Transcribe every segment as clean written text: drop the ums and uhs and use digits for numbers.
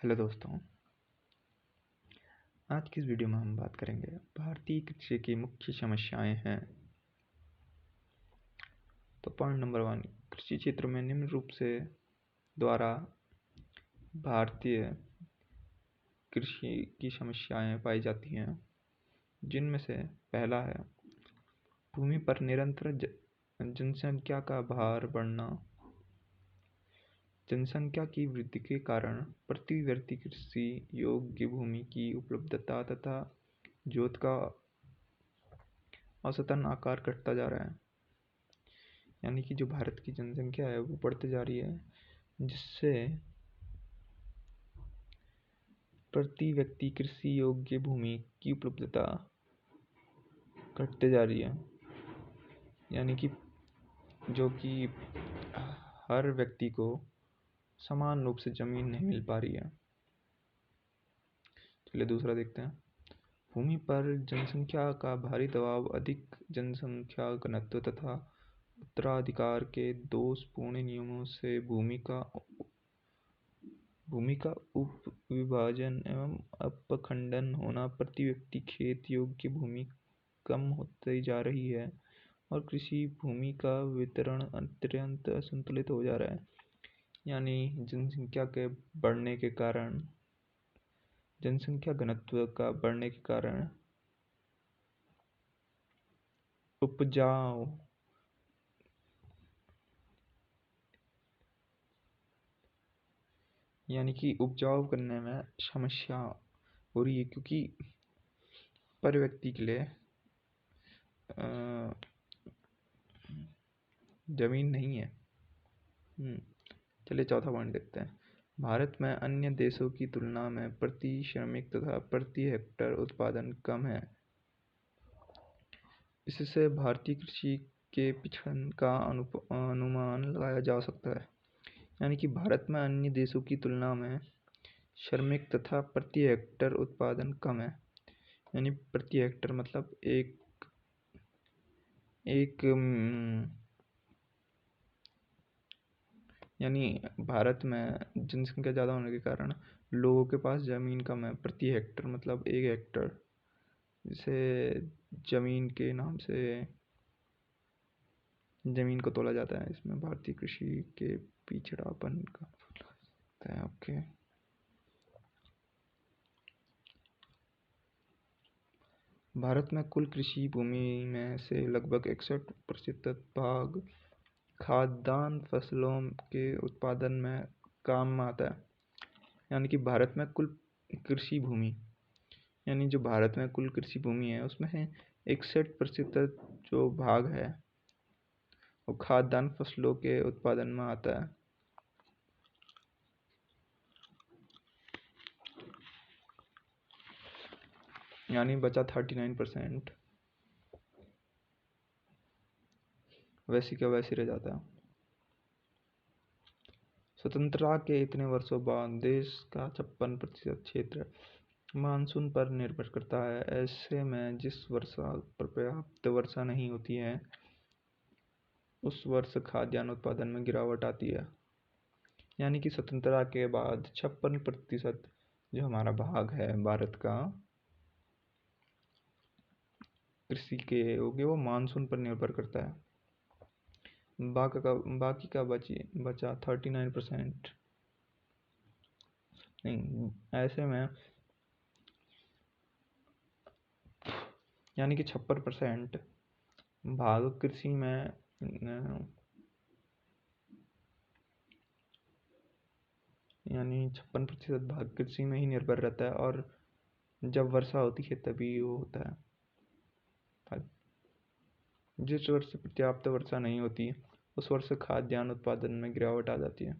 Hello दोस्तों, आज की इस वीडियो में हम बात करेंगे भारतीय कृषि की मुख्य समस्याएं हैं। तो पॉइंट नंबर 1, कृषि क्षेत्र में निम्न रूप से द्वारा भारतीय कृषि की समस्याएं पाई जाती हैं, जिनमें से पहला है भूमि पर निरंतर जनसंख्या का भार बढ़ना। जनसंख्या की वृद्धि के कारण प्रति व्यक्ति कृषि योग्य भूमि की उपलब्धता तथा जोत का औसतन आकार घटता जा रहा है। यानी कि जो भारत की जनसंख्या है वो बढ़ती जा रही है, जिससे प्रति व्यक्ति कृषि योग्य भूमि की उपलब्धता घटते जा रही है। यानी कि जो कि हर व्यक्ति को समान रूप से जमीन नहीं मिल पा रही है। चलिए दूसरा देखते हैं। भूमि पर जनसंख्या का भारी दबाव अधिक जनसंख्या घनत्व तथा उत्तराधिकार के दोषपूर्ण नियमों से भूमि का उपविभाजन एवं अपखंडन होना, प्रति व्यक्ति खेत योग्य भूमि कम होती जा रही है और कृषि भूमि का वितरण अत्यंत असंतुलित हो जा रहा है। यानी जनसंख्या के बढ़ने के कारण, जनसंख्या घनत्व का बढ़ने के कारण उपजाऊ यानी कि उपजाऊ करने में समस्या हो रही है, क्योंकि पर व्यक्ति के लिए जमीन नहीं है। चलिए चौथा पॉइंट देखते हैं। भारत में अन्य देशों की तुलना में प्रति श्रमिक तथा प्रति हेक्टेयर उत्पादन कम है। इससे भारतीय कृषि के पिछड़न का अनुमान लगाया जा सकता है। यानी कि भारत में अन्य देशों की तुलना में श्रमिक तथा प्रति हेक्टेयर उत्पादन कम है। यानी प्रति हेक्टेयर मतलब यानी भारत में जनसंख्या ज़्यादा होने के कारण लोगों के पास ज़मीन कम है। प्रति हेक्टेयर मतलब 1 हेक्टेयर, जिसे ज़मीन के नाम से ज़मीन को तोला जाता है। इसमें भारतीय कृषि के पिछड़ापन का लगता है। ओके, भारत में कुल कृषि भूमि में से लगभग 61% भाग खाद्यान्न फसलों के उत्पादन में काम आता है। यानी कि भारत में कुल कृषि भूमि यानी जो भारत में कुल कृषि भूमि है, उसमें से 61% जो भाग है वो खाद्यान्न फसलों के उत्पादन में आता है। यानी बचा 39% वैसी का वैसी रह जाता है। स्वतंत्रता के इतने वर्षों बाद देश का 56% क्षेत्र मानसून पर निर्भर करता है। ऐसे में जिस वर्षा पर पर्याप्त वर्षा नहीं होती है, उस वर्ष खाद्यान्न उत्पादन में गिरावट आती है। यानी कि स्वतंत्रता के बाद 56% जो हमारा भाग है भारत का कृषि के योग्य, वो मानसून पर निर्भर करता है। बाकी का बचा 39%। नहीं, ऐसे में यानी कि 56% भाग कृषि में यानी 56% भाग कृषि में ही निर्भर रहता है, और जब वर्षा होती है तभी वो होता है। जिस वर्ष पर्याप्त वर्षा नहीं होती, उस वर्ष खाद्यान्न उत्पादन में गिरावट आ जाती है।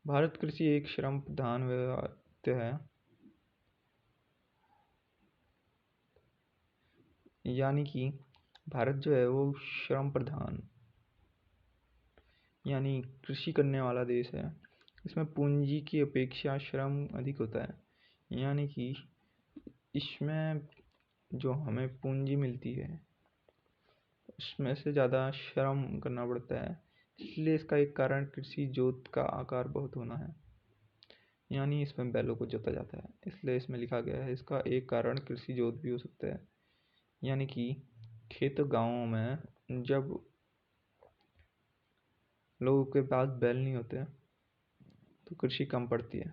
भारत कृषि एक श्रम प्रधान व्यवसाय है। यानी कि भारत जो है वो श्रम प्रधान यानी कृषि करने वाला देश है। इसमें पूंजी की अपेक्षा श्रम अधिक होता है। यानी कि इसमें जो हमें पूंजी मिलती है, उसमें से ज़्यादा श्रम करना पड़ता है। इसलिए इसका एक कारण कृषि जोत का आकार बहुत होना है। यानी इसमें बैलों को जोता जाता है, इसलिए इसमें लिखा गया है इसका एक कारण कृषि जोत भी हो सकता है। यानी कि खेत गाँवों में जब लोगों के पास बैल नहीं होते तो कृषि कम पड़ती है,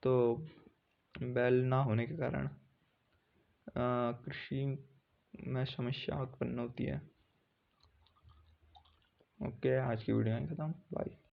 तो बैल ना होने के कारण कृषि में समस्या उत्पन्न होती है। ओके, आज की वीडियो यहीं खत्म। बाय।